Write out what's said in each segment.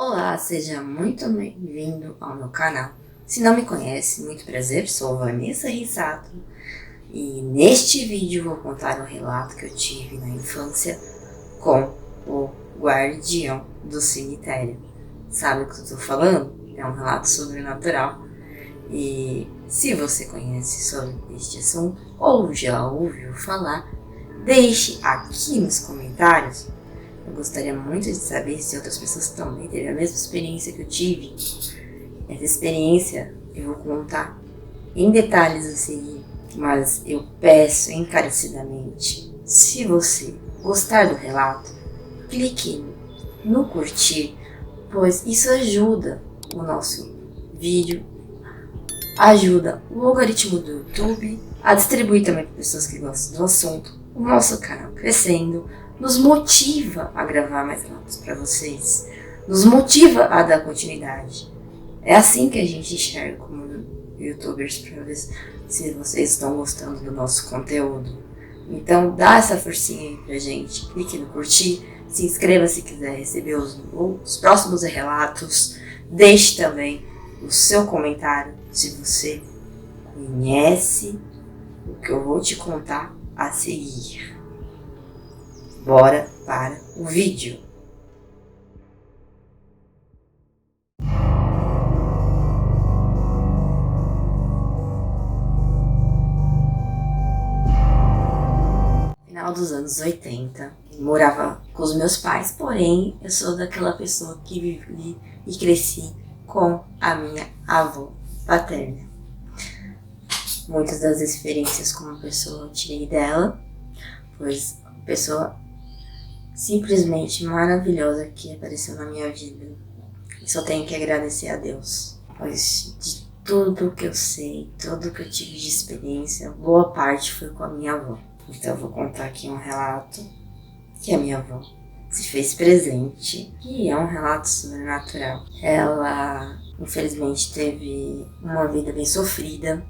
Olá, seja muito bem-vindo ao meu canal. Se não me conhece, muito prazer, sou Vanessa Rissato e neste vídeo vou contar um relato que eu tive na infância com o guardião do cemitério. Sabe o que eu estou falando? É um relato sobrenatural e se você conhece sobre este assunto ou já ouviu falar, deixe aqui nos comentários. Eu gostaria muito de saber se outras pessoas também teve a mesma experiência que eu tive. Essa experiência eu vou contar em detalhes a seguir, mas eu peço encarecidamente, se você gostar do relato, clique no curtir, pois isso ajuda o nosso vídeo, ajuda o algoritmo do YouTube a distribuir também para pessoas que gostam do assunto, o nosso canal crescendo, nos motiva a gravar mais relatos para vocês, nos motiva a dar continuidade. É assim que a gente enxerga como youtubers, para ver se vocês estão gostando do nosso conteúdo. Então dá essa forcinha aí pra gente, clique no curtir, se inscreva se quiser receber os próximos relatos, deixe também o seu comentário se você conhece o que eu vou te contar a seguir. Bora para o vídeo. Final dos anos 80, morava com os meus pais, porém eu sou daquela pessoa que vivi e cresci com a minha avó paterna. Muitas das experiências como pessoa eu tirei dela, pois pessoa simplesmente maravilhosa que apareceu na minha vida. E só tenho que agradecer a Deus, pois de tudo que eu sei, tudo que eu tive de experiência, boa parte foi com a minha avó. Então eu vou contar aqui um relato que a minha avó se fez presente, e é um relato sobrenatural. Ela infelizmente teve uma vida bem sofrida,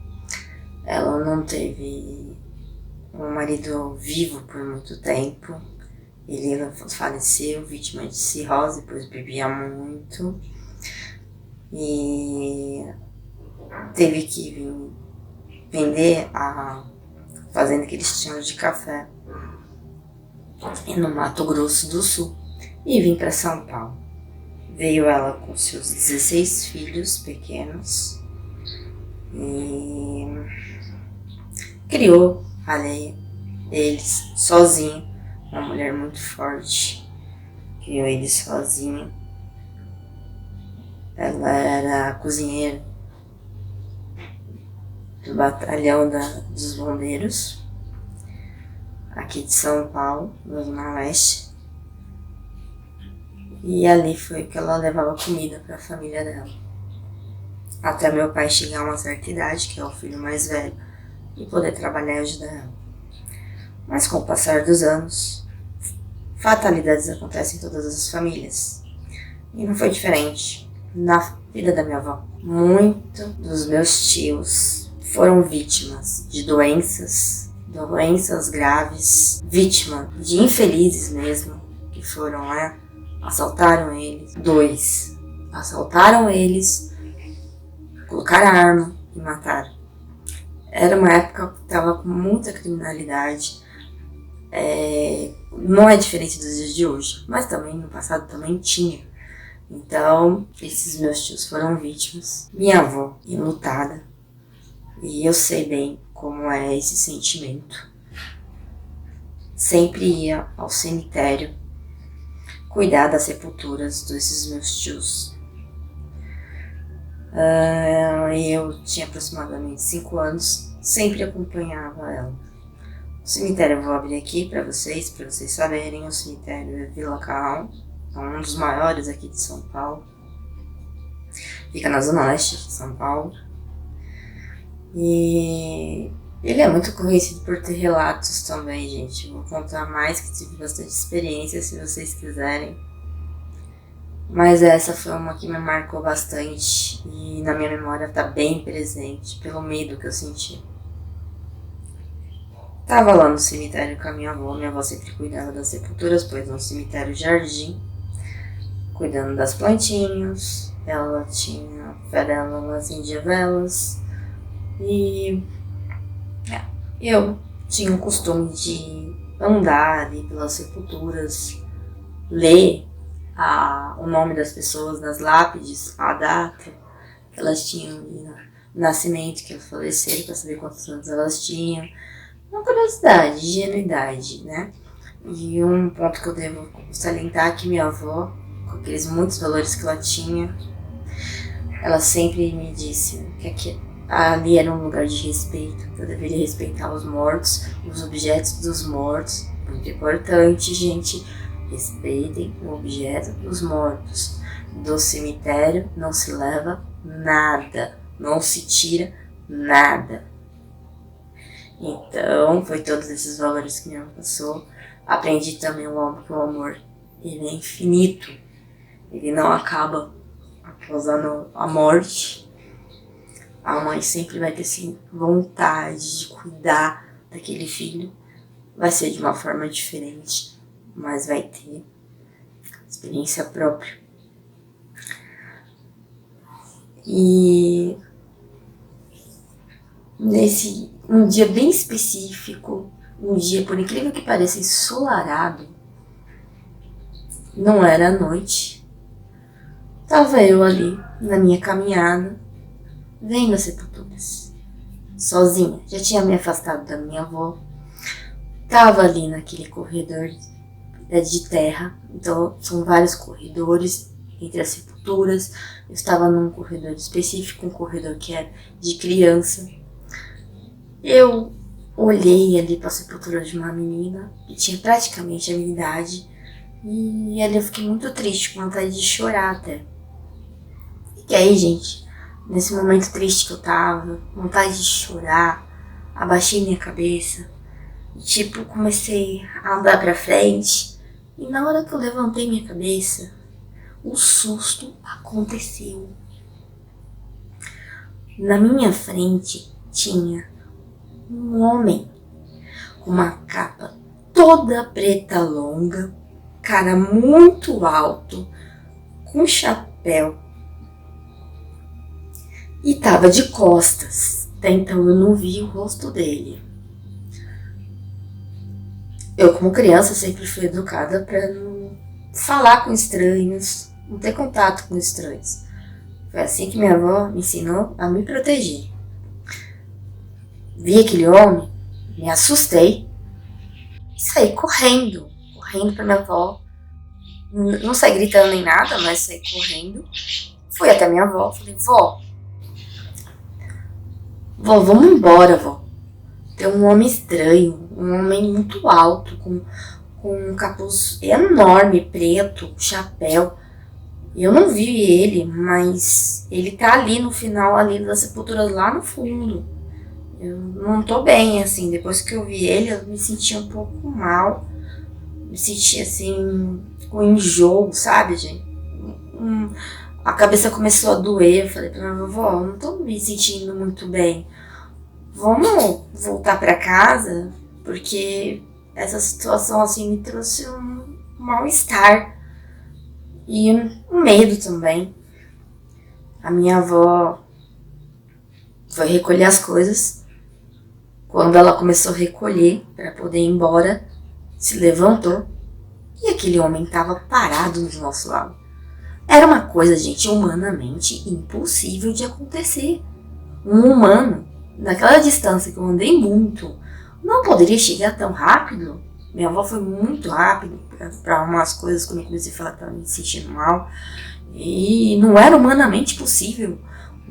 ela não teve um marido vivo por muito tempo. Ele faleceu vítima de cirrose, pois bebia muito e teve que vender a fazenda que eles tinham de café no Mato Grosso do Sul e vim para São Paulo. Veio ela com seus 16 filhos pequenos e criou ali eles sozinha. Uma mulher muito forte, criou ele sozinha. Ela era cozinheira do batalhão dos bombeiros, aqui de São Paulo, na Zona Leste. E ali foi que ela levava comida para a família dela. Até meu pai chegar a uma certa idade, que é o filho mais velho, e poder trabalhar e ajudar ela. Mas com o passar dos anos, fatalidades acontecem em todas as famílias. E não foi diferente na vida da minha avó. Muitos dos meus tios foram vítimas de doenças graves, vítima de infelizes mesmo, que foram lá, assaltaram eles. 2 assaltaram eles, colocaram a arma e mataram. Era uma época que estava com muita criminalidade. Não é diferente dos dias de hoje, mas também no passado também tinha. Então, esses meus tios foram vítimas. Minha avó, enlutada, e eu sei bem como é esse sentimento. Sempre ia ao cemitério cuidar das sepulturas desses meus tios. Eu tinha aproximadamente 5 anos, sempre acompanhava ela. O cemitério eu vou abrir aqui para vocês saberem. O cemitério é Vila Carrão, é um dos maiores aqui de São Paulo. Fica na Zona Leste de São Paulo. E ele é muito conhecido por ter relatos também, gente. Eu vou contar mais, que tive bastante experiência, se vocês quiserem. Mas essa foi uma que me marcou bastante e na minha memória está bem presente, pelo medo que eu senti. Tava lá no cemitério com a minha avó sempre cuidava das sepulturas, pois é um cemitério jardim. cuidando das plantinhas. Ela tinha fé dela, ela acendia velas. E eu tinha o costume de andar ali pelas sepulturas, ler o nome das pessoas nas lápides, a data que elas tinham ali no nascimento, que elas faleceram, para saber quantos anos elas tinham. Uma curiosidade, ingenuidade, né? E um ponto que eu devo salientar é que minha avó, com aqueles muitos valores que ela tinha, ela sempre me disse que ali era um lugar de respeito, que eu deveria respeitar os mortos, os objetos dos mortos. Muito importante, gente, respeitem o objeto dos mortos. Do cemitério não se leva nada, não se tira nada. Então, foi todos esses valores que minha mãe passou. Aprendi também que o amor, ele é infinito. Ele não acaba após a morte. A mãe sempre vai ter assim, vontade de cuidar daquele filho. Vai ser de uma forma diferente, mas vai ter experiência própria. E nesse um dia bem específico, um dia, por incrível que pareça, ensolarado, não era à noite. Tava eu ali, na minha caminhada, vendo as sepulturas, sozinha. Já tinha me afastado da minha avó. Tava ali naquele corredor de terra, então são vários corredores entre as sepulturas. Eu estava num corredor específico, um corredor que era de criança. Eu olhei ali para a sepultura de uma menina que tinha praticamente a minha idade, e ali eu fiquei muito triste, com vontade de chorar até. E aí, gente, nesse momento triste que eu tava, vontade de chorar, abaixei minha cabeça e comecei a andar pra frente. E na hora que eu levantei minha cabeça, o susto aconteceu. Na minha frente tinha um homem com uma capa toda preta longa, cara muito alto, com chapéu, e tava de costas. Até então eu não vi o rosto dele. Eu, como criança, sempre fui educada para não falar com estranhos, não ter contato com estranhos. Foi assim que minha avó me ensinou a me proteger. Vi aquele homem, me assustei e saí correndo pra minha avó. Não saí gritando nem nada, mas saí correndo. Fui até minha avó, falei, vó, vamos embora, vó. Tem um homem estranho, um homem muito alto, com um capuz enorme, preto, chapéu. Eu não vi ele, mas ele tá ali no final ali das sepulturas, lá no fundo. Eu não tô bem, assim, depois que eu vi ele, eu me senti um pouco mal. Me senti, assim, com enjoo, sabe, gente? A cabeça começou a doer, eu falei pra minha vovó, eu não tô me sentindo muito bem. Vamos voltar pra casa, porque essa situação, assim, me trouxe um mal-estar e um medo também. A minha avó foi recolher as coisas. Quando ela começou a recolher para poder ir embora, se levantou e aquele homem estava parado do nosso lado. Era uma coisa, gente, humanamente impossível de acontecer. Um humano, naquela distância que eu andei muito, não poderia chegar tão rápido. Minha avó foi muito rápido para umas coisas quando eu comecei a falar que estava me sentindo mal. E não era humanamente possível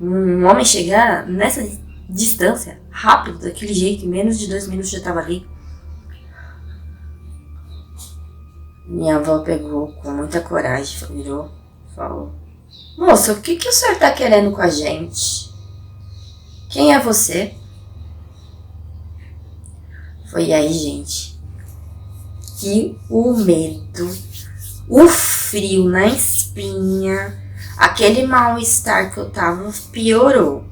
um homem chegar nessa distância, rápido, daquele jeito, em menos de 2 minutos já estava ali. Minha avó pegou com muita coragem, virou, falou, moça, o que o senhor tá querendo com a gente? Quem é você? Foi aí, gente, que o medo, o frio na espinha, aquele mal-estar que eu tava piorou.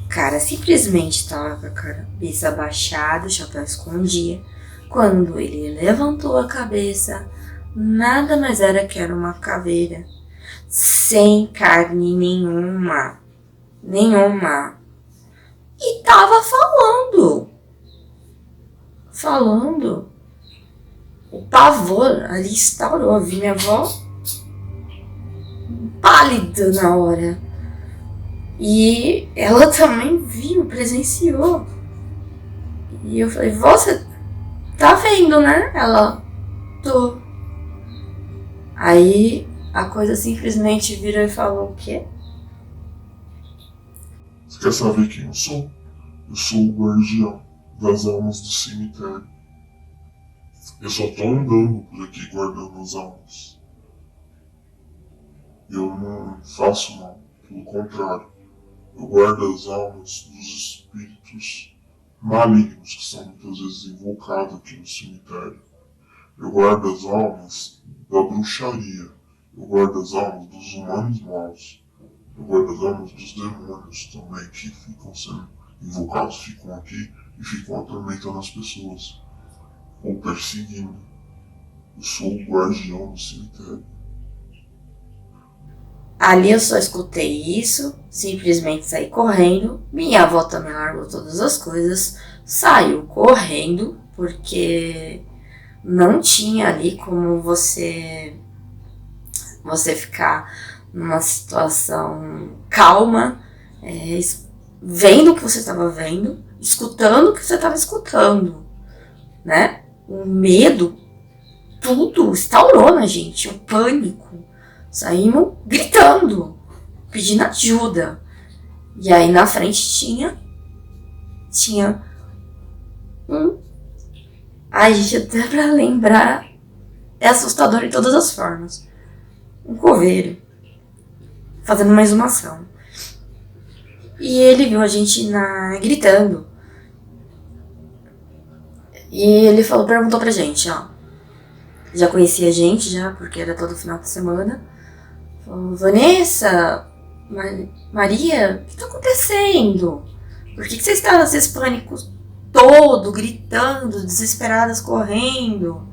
O cara simplesmente estava com a cabeça abaixada, o chapéu escondia. Quando ele levantou a cabeça, nada mais era que era uma caveira, sem carne nenhuma, e tava falando. O pavor ali instaurou. Eu vi minha avó pálida na hora. E ela também viu, presenciou. E eu falei, você tá vendo, né? Ela, tô. Aí a coisa simplesmente virou e falou, o quê? Você quer saber quem eu sou? Eu sou o guardião das almas do cemitério. Eu só tô andando por aqui guardando as almas. Eu não faço mal, pelo contrário. Eu guardo as almas dos espíritos malignos que são muitas vezes invocados aqui no cemitério. Eu guardo as almas da bruxaria. Eu guardo as almas dos humanos maus. Eu guardo as almas dos demônios também que ficam sendo invocados, ficam aqui e ficam atormentando as pessoas. Ou perseguindo. Eu sou o guardião do cemitério. Ali eu só escutei isso, simplesmente saí correndo. Minha avó também largou todas as coisas, saiu correndo, porque não tinha ali como você ficar numa situação calma, vendo o que você estava vendo, escutando o que você estava escutando, né? O medo, tudo instaurou na gente, o pânico. Saímos gritando, pedindo ajuda. E aí na frente tinha um... Ai, gente, até pra lembrar, é assustador de todas as formas. Um coveiro, fazendo uma exumação. E ele viu a gente gritando. E ele perguntou pra gente, ó. Já conhecia a gente, porque era todo final de semana. Falou, Vanessa, Maria, o que tá acontecendo? Por que vocês estão nesses pânicos todo, gritando, desesperadas, correndo?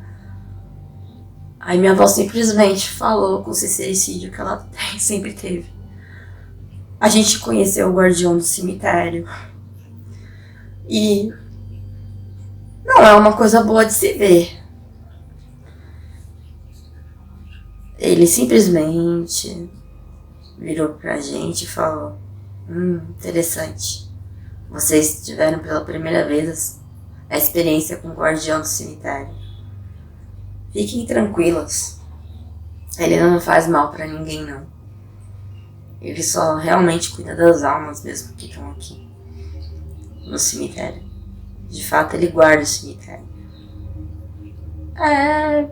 Aí minha avó simplesmente falou com o sincericídio que ela sempre teve. A gente conheceu o guardião do cemitério. E não é uma coisa boa de se ver. Ele simplesmente virou pra gente e falou, interessante. Vocês tiveram pela primeira vez a experiência com o guardião do cemitério. Fiquem tranquilas. Ele não faz mal pra ninguém, não. Ele só realmente cuida das almas mesmo que estão aqui no cemitério. De fato, ele guarda o cemitério. É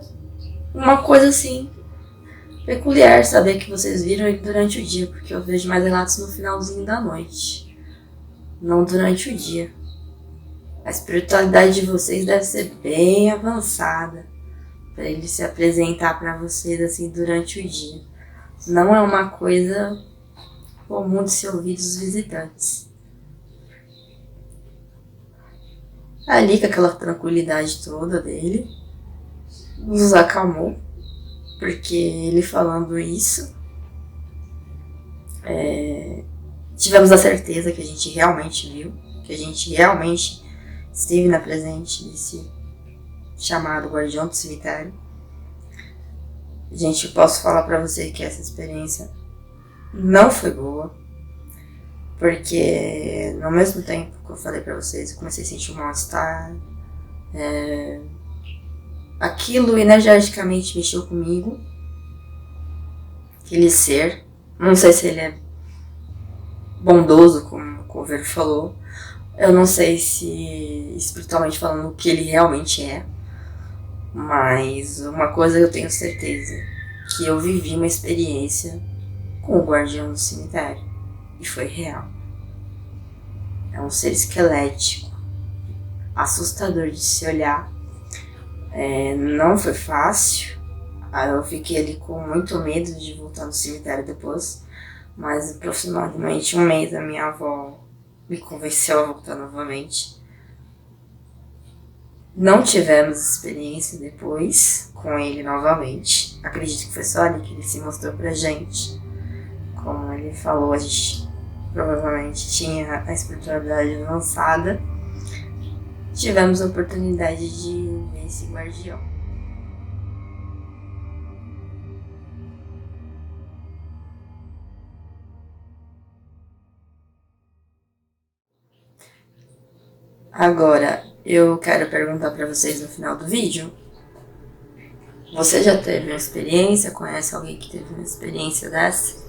uma coisa assim peculiar saber que vocês viram ele durante o dia, porque eu vejo mais relatos no finalzinho da noite, não durante o dia. A espiritualidade de vocês deve ser bem avançada para ele se apresentar para vocês assim durante o dia. Não é uma coisa comum de se ouvir dos visitantes. Ali, com aquela tranquilidade toda dele, nos acalmou. Porque ele falando isso, tivemos a certeza que a gente realmente viu, que a gente realmente esteve na presente desse chamado guardião do cemitério. Gente, eu posso falar pra você que essa experiência não foi boa, porque no mesmo tempo que eu falei pra vocês, eu comecei a sentir um mal-estar, aquilo energeticamente mexeu comigo. Aquele ser, não sei se ele é bondoso, como o coveiro falou. Eu não sei se, espiritualmente falando, o que ele realmente é. Mas uma coisa eu tenho certeza, que eu vivi uma experiência com o guardião do cemitério. E foi real. É um ser esquelético, assustador de se olhar. Não foi fácil. Eu fiquei ali com muito medo de voltar no cemitério depois. Mas aproximadamente 1 mês a minha avó me convenceu a voltar novamente. Não tivemos experiência depois com ele novamente. Acredito que foi só ali que ele se mostrou pra gente. Como ele falou, a gente provavelmente tinha a espiritualidade avançada. Tivemos a oportunidade de ver esse guardião. Agora, eu quero perguntar para vocês no final do vídeo. Você já teve uma experiência? Conhece alguém que teve uma experiência dessa?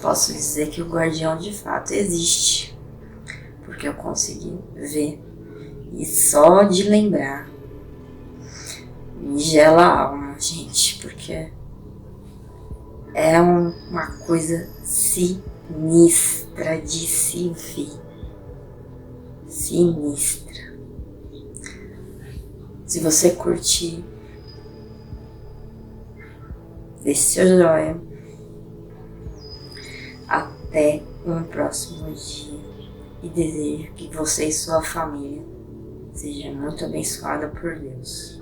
Posso dizer que o guardião de fato existe. Porque eu consegui ver. E só de lembrar me gela a alma, gente. Porque é uma coisa sinistra de se ver. Sinistra. Se você curtir, deixe seu joinha. Até um próximo dia. E desejo que você e sua família sejam muito abençoados por Deus.